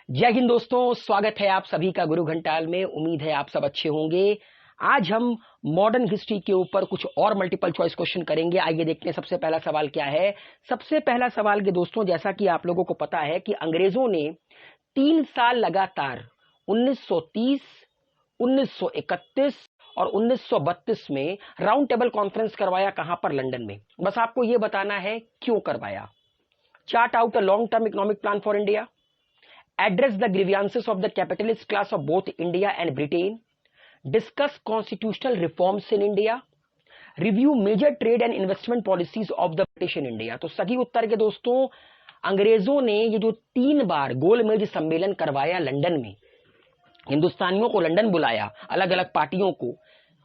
जय हिंद दोस्तों, स्वागत है आप सभी का गुरु घंटाल में। उम्मीद है आप सब अच्छे होंगे। आज हम मॉडर्न हिस्ट्री के ऊपर कुछ और मल्टीपल चॉइस क्वेश्चन करेंगे। आइए देखते हैं सबसे पहला सवाल क्या है। सबसे पहला सवाल के दोस्तों, जैसा कि आप लोगों को पता है कि अंग्रेजों ने 3 साल लगातार 1930, 1931 और 1932 में राउंड टेबल कॉन्फ्रेंस करवाया। कहां पर? लंदन में। बस आपको यह बताना है क्यों करवाया। Chart out a long term economic plan for India, address the grievances of the capitalist class of both India and Britain, discuss constitutional reforms in India, review major trade and investment policies of the British in India। तो सही उत्तर के दोस्तों, अंग्रेजों ने ये जो 3 बार गोलमेज सम्मेलन करवाया लंदन में, हिंदुस्तानियों को लंदन बुलाया, अलग अलग पार्टियों को।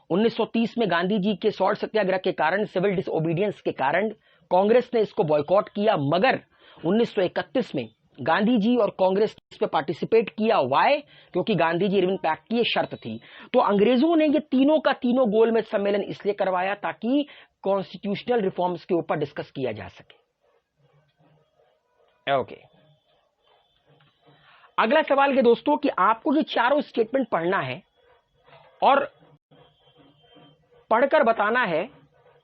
1930 में गांधी जी के सॉल्ट सत्याग्रह के कारण, सिविल डिसओबीडियंस के कारण कांग्रेस ने इसको बॉयकॉट किया, मगर 1931 में गांधी जी और कांग्रेस इस पे पार्टिसिपेट किया। वाई? क्योंकि गांधी जी इरविन पैक्ट की ये शर्त थी। तो अंग्रेजों ने ये तीनों का तीनों गोलमेज सम्मेलन इसलिए करवाया ताकि कॉन्स्टिट्यूशनल रिफॉर्म्स के ऊपर डिस्कस किया जा सके। ओके, अगला सवाल के दोस्तों कि आपको ये चारों स्टेटमेंट पढ़ना है और पढ़कर बताना है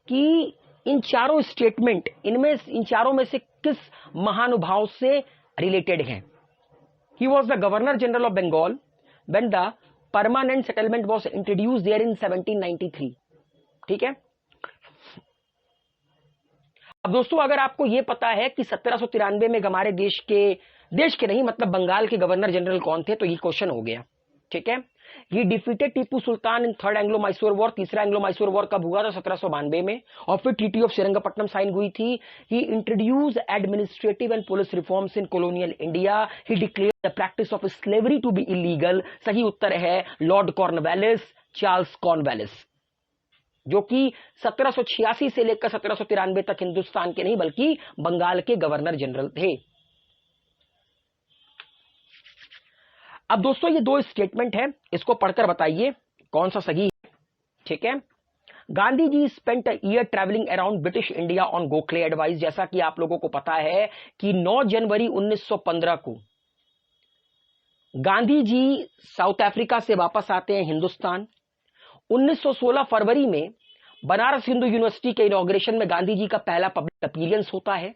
कि इन चारों स्टेटमेंट इन चारों में से किस महानुभाव से रिलेटेड हैं। He was the Governor General of Bengal when the permanent settlement was introduced there in 1793। ठीक है। अब दोस्तों, अगर आपको यह पता है कि 1793 में हमारे देश के नहीं मतलब बंगाल के गवर्नर जनरल कौन थे, तो ये क्वेश्चन हो गया। ठीक है। ये defeated Tipu Sultan in third Anglo Mysore war. तीसरा एंग्लो मैसूर वॉर कब हुआ था? 1792 में। और फिर ट्रीटी ऑफ श्रीरंगपट्टनम साइन हुई थी। He introduce administrative and police reforms in colonial India. He declared the practice of slavery to be illegal. सही उत्तर है लॉर्ड कॉर्नवालिस, चार्ल्स कॉर्नवालिस, जो कि 1786 से लेकर 1793 तक हिंदुस्तान के नहीं बल्कि बंगाल के गवर्नर जनरल थे। अब दोस्तों, ये 2 स्टेटमेंट है, इसको पढ़कर बताइए कौन सा सही है। ठीक है। Gandhi ji spent a year travelling around British India on Gokhale advice. जैसा कि आप लोगों को पता है कि 9 जनवरी 1915 को गांधी जी साउथ अफ्रीका से वापस आते हैं हिंदुस्तान। 1916 फरवरी में बनारस हिंदू यूनिवर्सिटी के इनॉग्रेशन में गांधी जी का पहला पब्लिक अपीयरेंस होता है।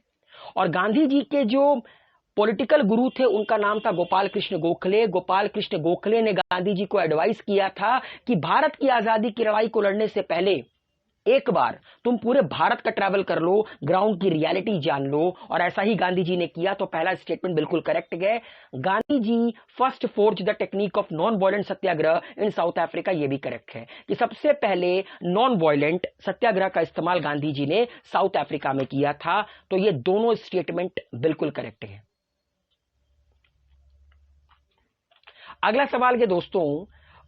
और गांधी जी के जो पॉलिटिकल गुरु थे उनका नाम था गोपाल कृष्ण गोखले। गोपाल कृष्ण गोखले ने गांधी जी को एडवाइस किया था कि भारत की आजादी की लड़ाई को लड़ने से पहले एक बार तुम पूरे भारत का ट्रैवल कर लो, ग्राउंड की रियलिटी जान लो। और ऐसा ही गांधी जी ने किया। तो पहला स्टेटमेंट बिल्कुल करेक्ट है। Gandhi ji first forge the technique of non violent satyagraha in South Africa. यह भी करेक्ट है कि सबसे पहले नॉन वायलेंट सत्याग्रह का इस्तेमाल गांधी जी ने साउथ अफ्रीका में किया था। तो ये दोनों स्टेटमेंट बिल्कुल करेक्ट है। अगला सवाल के दोस्तों,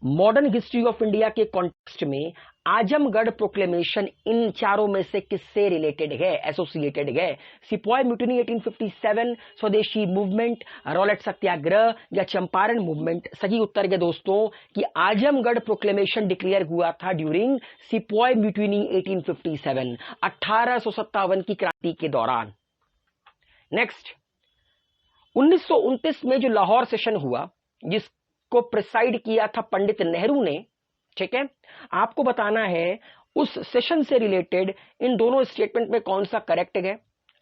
मॉडर्न हिस्ट्री ऑफ इंडिया के कॉन्टेक्स्ट में आजमगढ़ प्रोक्लेमेशन इन चारों में से किससे रिलेटेड है, एसोसिएटेड है? सिपॉय म्यूटिनी 1857, स्वदेशी मूवमेंट, रॉलेट सत्याग्रह या चंपारण मूवमेंट? सही उत्तर के दोस्तों कि आजमगढ़ प्रोक्लेमेशन डिक्लेयर हुआ था ड्यूरिंग सिपॉय म्यूटिनी 1857, 1857 की क्रांति के दौरान। नेक्स्ट, 1929 में जो लाहौर सेशन हुआ जिसको प्रिसाइड किया था पंडित नेहरू ने, ठीक है, आपको बताना है उस सेशन से रिलेटेड इन दोनों स्टेटमेंट में कौन सा करेक्ट है।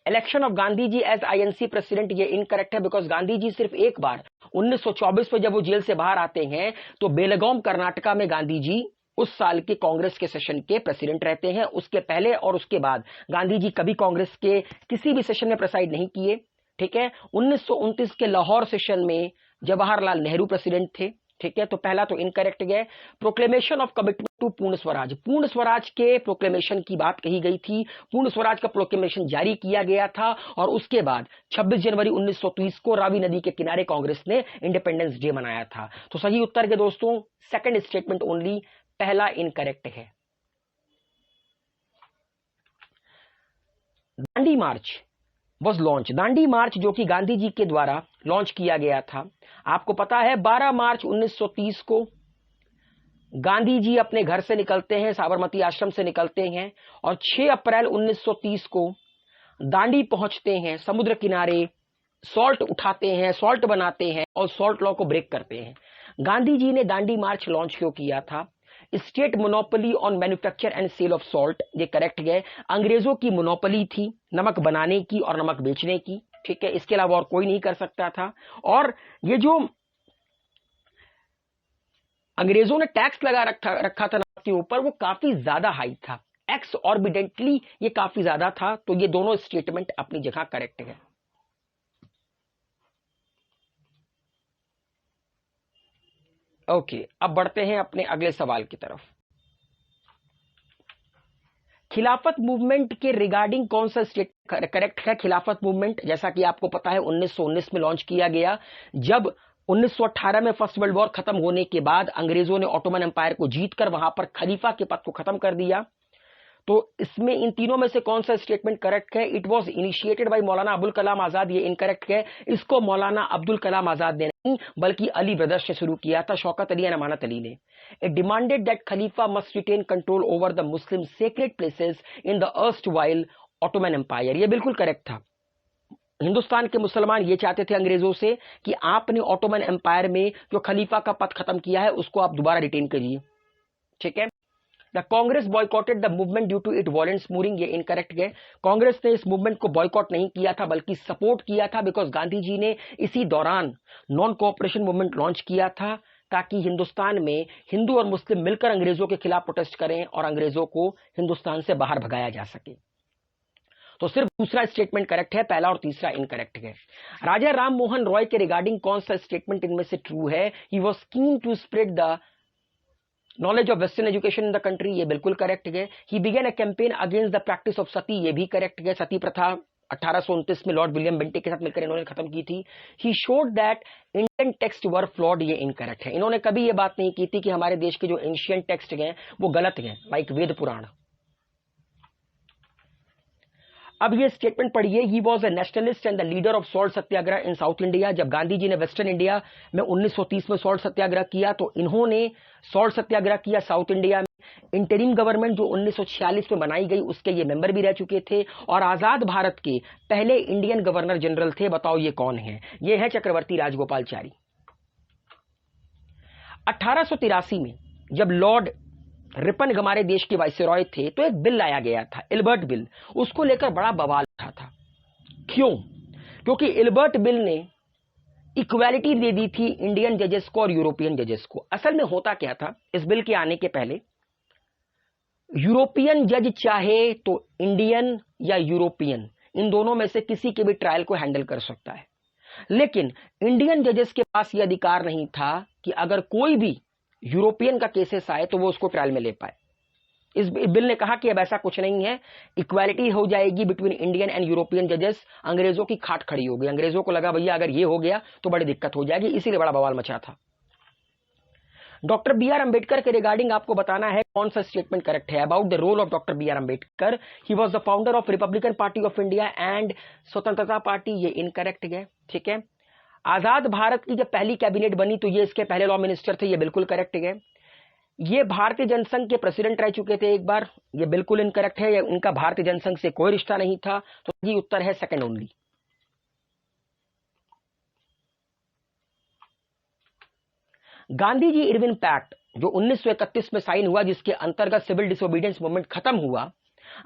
Election of Gandhi ji as INC president, ये इनकरेक्ट है बिकॉज गांधी जी सिर्फ एक बार 1924 में जब वो जेल से बाहर आते हैं तो बेलगाम कर्नाटका में गांधी जी उस साल के कांग्रेस के सेशन के प्रेसिडेंट रहते हैं। उसके पहले और उसके बाद गांधी जी कभी कांग्रेस के किसी भी सेशन में प्रेसाइड नहीं किए। ठीक है। 1929 के लाहौर सेशन में जवाहरलाल नेहरू प्रेसिडेंट थे। ठीक है। तो पहला तो इनकरेक्ट है। प्रोक्लेमेशन ऑफ कमिटमेंट टू पूर्ण स्वराज, पूर्ण स्वराज के प्रोक्लेमेशन की बात कही गई थी। पूर्ण स्वराज का प्रोक्लेमेशन जारी किया गया था और उसके बाद 26 जनवरी 1930 को रावी नदी के किनारे कांग्रेस ने इंडिपेंडेंस डे मनाया था। तो सही उत्तर के दोस्तों सेकंड स्टेटमेंट ओनली, पहला इनकरेक्ट है। दांडी मार्च वॉज लॉन्च, दांडी मार्च जो कि गांधी जी के द्वारा लॉन्च किया गया था। आपको पता है 12 मार्च 1930 को गांधी जी अपने घर से निकलते हैं, साबरमती आश्रम से निकलते हैं और 6 अप्रैल 1930 को दांडी पहुंचते हैं, समुद्र किनारे सॉल्ट उठाते हैं, सॉल्ट बनाते हैं और सॉल्ट लॉ को ब्रेक करते हैं। गांधी जी ने दांडी मार्च लॉन्च क्यों किया था? State monopoly on manufacture and sale of salt, ये करेक्ट है। अंग्रेजों की मोनोपोली थी नमक बनाने की और नमक बेचने की, ठीक है, इसके अलावा और कोई नहीं कर सकता था। और ये जो अंग्रेजों ने टैक्स लगा रखा था नमक के ऊपर, वो काफी ज्यादा हाई था, एक्स ऑर्बिडेंटली ये काफी ज्यादा था। तो ये दोनों स्टेटमेंट अपनी जगह करेक्ट है। ओके, अब बढ़ते हैं अपने अगले सवाल की तरफ। खिलाफत मूवमेंट के रिगार्डिंग कौन सा स्टेट करेक्ट है? खिलाफत मूवमेंट जैसा कि आपको पता है 1919 में लॉन्च किया गया, जब 1918 में फर्स्ट वर्ल्ड वॉर खत्म होने के बाद अंग्रेजों ने ऑटोमन एम्पायर को जीतकर वहां पर खलीफा के पद को खत्म कर दिया। तो इसमें इन तीनों में से कौन सा स्टेटमेंट करेक्ट है? It was initiated by Maulana Abul Kalam Azad, ये इनकरेक्ट है। इसको मौलाना अब्दुल कलाम आजाद ने नहीं बल्कि अली ब्रदर्स ने शुरू किया था, शौकत अली एंड अमानत अली ने। It demanded that Khalifa must retain control over the Muslim sacred places in the erstwhile Ottoman empire, ये बिल्कुल करेक्ट था। हिंदुस्तान के मुसलमान ये चाहते थे अंग्रेजों से कि आपने ऑटोमन एम्पायर में जो खलीफा का पद खत्म किया है उसको आप दोबारा रिटेन करिए, ठीक है। The Congress boycotted the movement due to it violent smearing, ये इनकरेक्ट है। कांग्रेस ने इस मूवमेंट को बॉयकॉट नहीं किया था बल्कि सपोर्ट किया था, बिकॉज गांधी जी ने इसी दौरान नॉन कोऑपरेशन मूवमेंट लॉन्च किया था ताकि हिंदुस्तान में हिंदू और मुस्लिम मिलकर अंग्रेजों के खिलाफ प्रोटेस्ट करें और अंग्रेजों को हिंदुस्तान से बाहर भगाया जा सके। तो सिर्फ दूसरा स्टेटमेंट करेक्ट है, पहला और तीसरा इनकरेक्ट है। राजा राम मोहन रॉय के रिगार्डिंग कौन सा स्टेटमेंट इनमें से ट्रू है? He was keen to spread the knowledge of western education in the country, ये बिल्कुल करेक्ट है। He began a campaign against the practice of sati, ये भी करेक्ट है। सती प्रथा 1829 में लॉर्ड विलियम बेंटिक के साथ मिलकर इन्होंने खत्म की थी। He showed that Indian text were flawed, ये इनकरेक्ट है। इन्होंने कभी ये बात नहीं की थी कि हमारे देश के जो एंशियंट टेक्स्ट हैं वो गलत हैं, लाइक वेद पुराण। अब ये स्टेटमेंट पढ़िए, he was a nationalist and the leader of salt Satyagraha in south India. जब गांधी जी ने वेस्टर्न इंडिया में 1930 में सॉल्ट सत्याग्रह किया तो इन्होंने सॉल्ट सत्याग्रह किया साउथ इंडिया में। इंटरिम गवर्नमेंट जो 1946 में बनाई गई उसके ये मेंबर भी रह चुके थे और आजाद भारत के पहले इंडियन गवर्नर जनरल थे। बताओ ये कौन है? ये है चक्रवर्ती राजगोपालचारी। 1883 में जब लॉर्ड रिपन हमारे देश के वाइसरॉय थे तो एक बिल लाया गया था, इल्बर्ट बिल। उसको लेकर बड़ा बवाल उठा था। क्यों? क्योंकि इल्बर्ट बिल ने इक्वालिटी दे दी थी इंडियन जजेस को और यूरोपियन जजेस को। असल में होता क्या था, इस बिल के आने के पहले यूरोपियन जज चाहे तो इंडियन या यूरोपियन इन दोनों में से किसी के भी ट्रायल को हैंडल कर सकता है, लेकिन इंडियन जजेस के पास यह अधिकार नहीं था कि अगर कोई भी यूरोपियन का केसेस आए तो वो उसको ट्रायल में ले पाए। इस बिल ने कहा कि अब ऐसा कुछ नहीं है, इक्वालिटी हो जाएगी बिटवीन इंडियन एंड यूरोपियन जजेस। अंग्रेजों की खाट खड़ी हो गई, अंग्रेजों को लगा भैया अगर ये हो गया तो बड़ी दिक्कत हो जाएगी, इसीलिए बड़ा बवाल मचा था। डॉक्टर बी आर अंबेडकर के रिगार्डिंग आपको बताना है कौन सा स्टेटमेंट करेक्ट है। About the role of doctor B R Ambedkar, he was the founder of Republican Party of India and Swatantrata Party, ये इनकरेक्ट है, ठीक है। आजाद भारत की जब पहली कैबिनेट बनी तो ये इसके पहले लॉ मिनिस्टर थे, ये बिल्कुल करेक्ट है। ये भारतीय जनसंघ के प्रेसिडेंट रह चुके थे एक बार, ये बिल्कुल इनकरेक्ट है। उनका भारतीय जनसंघ से कोई रिश्ता नहीं था, तो सही उत्तर है second only. Gandhi ji Irwin pact जो 1931 में साइन हुआ, जिसके अंतर्गत सिविल डिसोबीडियंस मूवमेंट खत्म हुआ,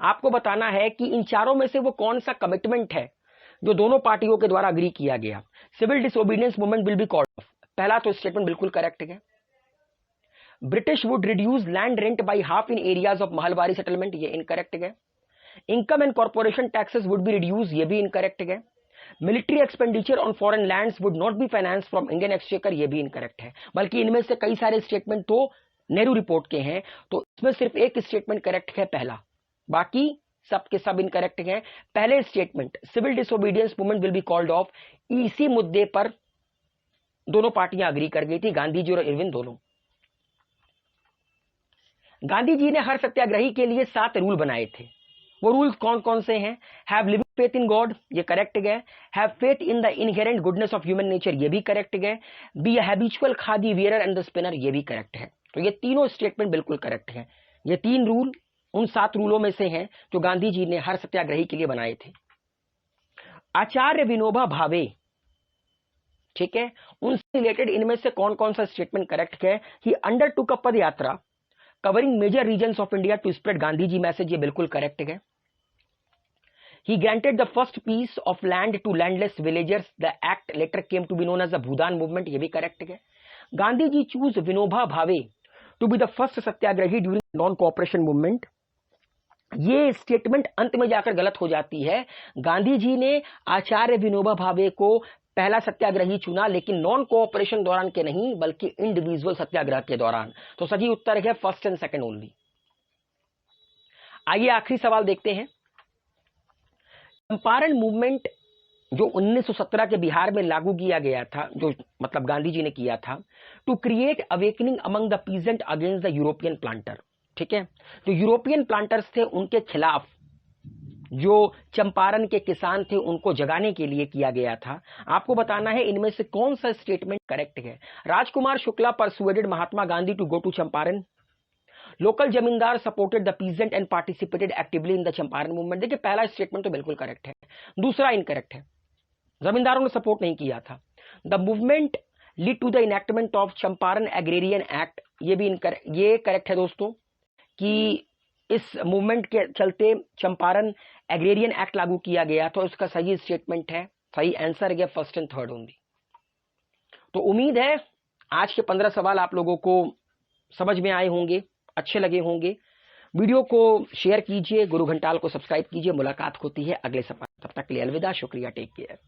आपको बताना है कि इन चारों में से वो कौन सा कमिटमेंट है जो दोनों पार्टियों के द्वारा अग्री किया गया। Civil disobedience movement will be called off, पहला तो स्टेटमेंट बिल्कुल करेक्ट है। British would reduce land rent by half in areas of Mahalwari settlement, ये इनकरेक्ट है। Income and corporation taxes would be reduce, ये भी इनकरेक्ट है। Military expenditure on foreign lands would not be finance from Indian exchequer, ये भी incorrect है। बल्कि इनमें से कई सारे स्टेटमेंट तो नेहरू रिपोर्ट के हैं, तो इसमें सिर्फ एक स्टेटमेंट करेक्ट है, पहला, बाकी सब के सब इनकरेक्ट हैं। पहले statement civil disobedience movement will be called off, इसी मुद्दे पर दोनों पार्टियां अग्री कर गई थी, गांधी जी और इरविन दोनों। गांधी जी ने हर सत्याग्रही के लिए 7 रूल बनाए थे। वो रूल कौन कौन से हैं? Have living faith in God, ये करेक्ट है। Have faith in the inherent goodness of human nature, ये भी करेक्ट है। Be a habitual khadi wearer and the spinner, ये भी करेक्ट है। तो ये तीनों स्टेटमेंट बिल्कुल करेक्ट है। ये 3 रूल उन 7 रूलों में से हैं जो गांधी जी ने हर सत्याग्रही के लिए बनाए थे। आचार्य विनोबा भावे ठीक है, उनसे रिलेटेड इनमें से कौन कौन सा स्टेटमेंट करेक्ट है? ही अंडरटूक a pad yatra covering major regions of India to spread Gandhi ji message, ये बिल्कुल करेक्ट है। He granted the first piece of land to landless villagers. The act later came to be known as the Bhudan movement, ये भी correct है। गांधी जी chose Vinoba Bhave to be the first satyagrahi during non cooperation movement, ये statement अंत में जाकर गलत हो जाती है। गांधी जी ने आचार्य विनोबा भावे को पहला सत्याग्रही चुना, लेकिन नॉन कोऑपरेशन दौरान के नहीं बल्कि इंडिविजुअल सत्याग्रह के दौरान। तो सही उत्तर है फर्स्ट एंड सेकंड ओनली। आइए आखिरी सवाल देखते हैं। चंपारण मूवमेंट जो 1917 के बिहार में लागू किया गया था, जो मतलब गांधी जी ने किया था, to create awakening among the peasant against the European planter, ठीक है, जो यूरोपियन प्लांटर्स थे उनके खिलाफ जो चंपारण के किसान थे उनको जगाने के लिए किया गया था। आपको बताना है इनमें से कौन सा स्टेटमेंट करेक्ट है। Rajkumar Shukla persuaded Mahatma Gandhi to go to Champaran. Local zamindar supported the peasant and participated actively in the Champaran movement. देखिए पहला स्टेटमेंट तो बिल्कुल करेक्ट है, दूसरा इनकरेक्ट है, जमींदारों ने सपोर्ट नहीं किया था। The movement lead to the enactment of Champaran agrarian act, ये भी ये करेक्ट है दोस्तों कि इस मूवमेंट के चलते चंपारण एग्रेरियन एक्ट लागू किया गया, तो इसका सही स्टेटमेंट है, सही आंसर है फर्स्ट एंड थर्ड ओनली। तो उम्मीद है आज के 15 सवाल आप लोगों को समझ में आए होंगे, अच्छे लगे होंगे। वीडियो को शेयर कीजिए, गुरु घंटाल को सब्सक्राइब कीजिए। मुलाकात होती है अगले सप्ताह, तब तक के लिए अलविदा, शुक्रिया, टेक केयर।